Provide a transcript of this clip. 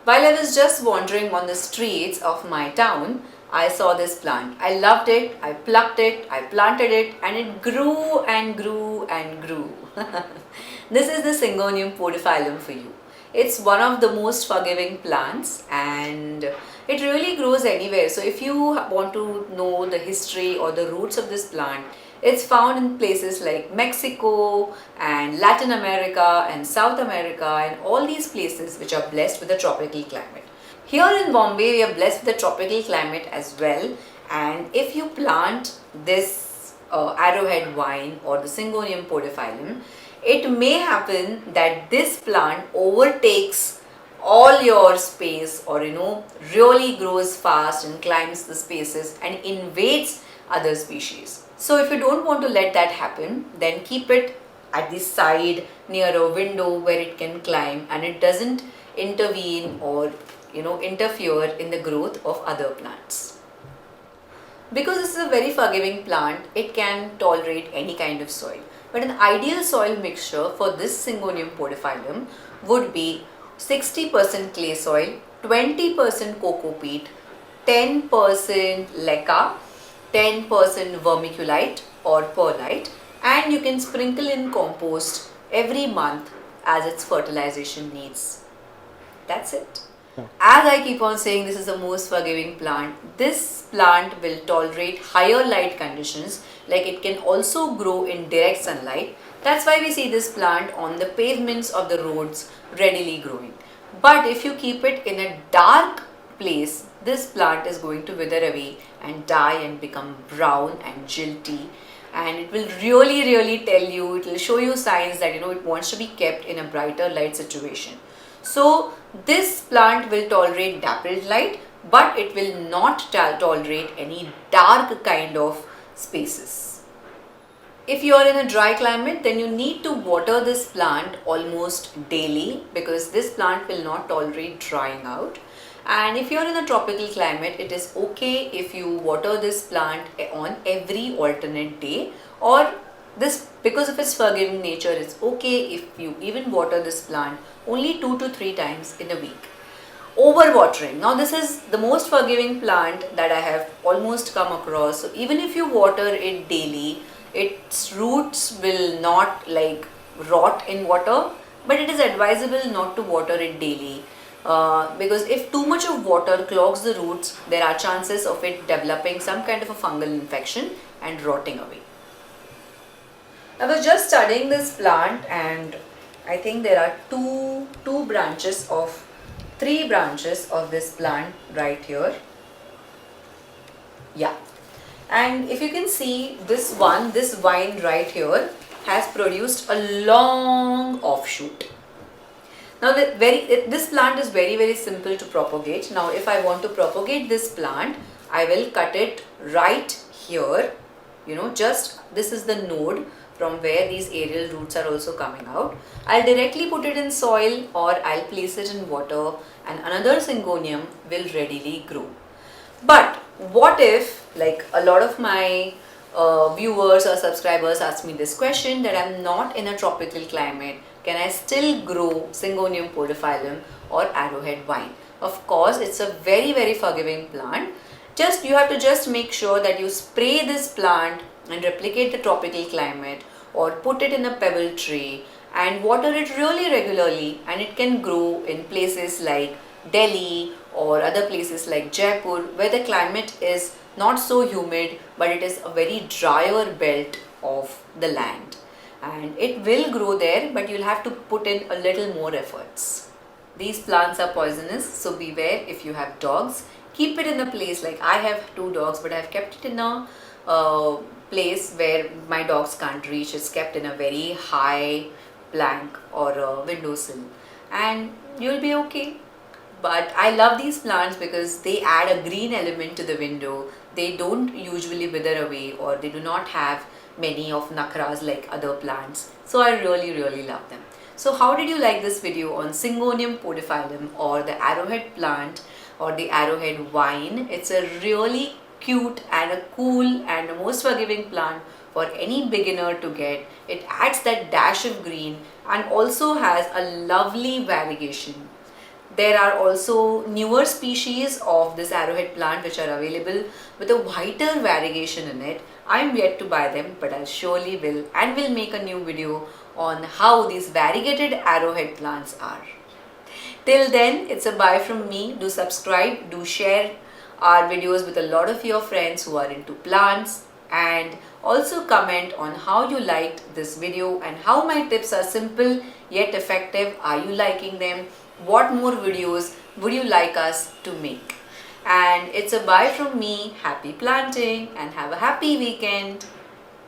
While I was just wandering on the streets of my town, I saw this plant. I loved it, I plucked it, I planted it, and it grew and grew and grew. This is the Syngonium podophyllum for you. It's one of the most forgiving plants and it really grows anywhere. So if you want to know the history or the roots of this plant, it's found in places like Mexico and Latin America and South America and all these places which are blessed with a tropical climate. Here in Bombay, we are blessed with a tropical climate as well, and if you plant this arrowhead vine or the Syngonium podophyllum, it may happen that this plant overtakes all your space or really grows fast and climbs the spaces and invades other species. So if you don't want to let that happen, then keep it at the side near a window where it can climb and it doesn't intervene or interfere in the growth of other plants. Because this is a very forgiving plant, it can tolerate any kind of soil. But an ideal soil mixture for this Syngonium podophyllum would be 60% clay soil, 20% coco peat, 10% leca, 10% vermiculite or perlite, and you can sprinkle in compost every month as its fertilization needs. That's it. As I keep on saying, this is the most forgiving plant. This plant will tolerate higher light conditions, like it can also grow in direct sunlight. That's why we see this plant on the pavements of the roads readily growing. But if you keep it in a dark place, this plant is going to wither away and die and become brown and jilty, and it will really tell you, it will show you signs that it wants to be kept in a brighter light situation. So this plant will tolerate dappled light, but it will not tolerate any dark kind of spaces. If you are in a dry climate, then you need to water this plant almost daily because this plant will not tolerate drying out. And if you are in a tropical climate, it is okay if you water this plant on every alternate day, or this, because of its forgiving nature, it's okay if you even water this plant only 2 to 3 times in a week. Overwatering. Now this is the most forgiving plant that I have almost come across. So even if you water it daily, its roots will not rot in water, but it is advisable not to water it daily. Because if too much of water clogs the roots, there are chances of it developing some kind of a fungal infection and rotting away. I was just studying this plant and I think there are three branches of this plant right here. Yeah. And if you can see this vine right here has produced a long offshoot. Now this plant is very simple to propagate. Now if I want to propagate this plant, I will cut it right here. This is the node from where these aerial roots are also coming out. I'll directly put it in soil or I'll place it in water and another Syngonium will readily grow. But what if, like a lot of my viewers or subscribers ask me this question, that I'm not in a tropical climate, can I still grow Syngonium podophyllum or arrowhead vine? Of course, it's a very forgiving plant. You have to just make sure that you spray this plant and replicate the tropical climate, or put it in a pebble tray and water it really regularly, and it can grow in places like Delhi or other places like Jaipur where the climate is not so humid but it is a very drier belt of the land, and it will grow there, but you'll have to put in a little more efforts. These plants are poisonous, so beware if you have dogs. Keep it in a place, like I have 2 dogs, but I've kept it in a place where my dogs can't reach. It's kept in a very high plank or a windowsill and you'll be okay. But I love these plants because they add a green element to the window. They don't usually wither away, or they do not have many of nakras like other plants. So I really love them. So how did you like this video on Syngonium podophyllum or the arrowhead plant or the arrowhead vine? It's a really cute and a cool and a most forgiving plant for any beginner to get. It adds that dash of green and also has a lovely variegation. There are also newer species of this arrowhead plant which are available with a whiter variegation in it. I'm yet to buy them, but I surely will, and will make a new video on how these variegated arrowhead plants are. Till then, it's a bye from me. Do subscribe, do share our videos with a lot of your friends who are into plants, and also comment on how you liked this video and how my tips are simple yet effective. Are you liking them? What more videos would you like us to make? And it's a bye from me. Happy planting and have a happy weekend.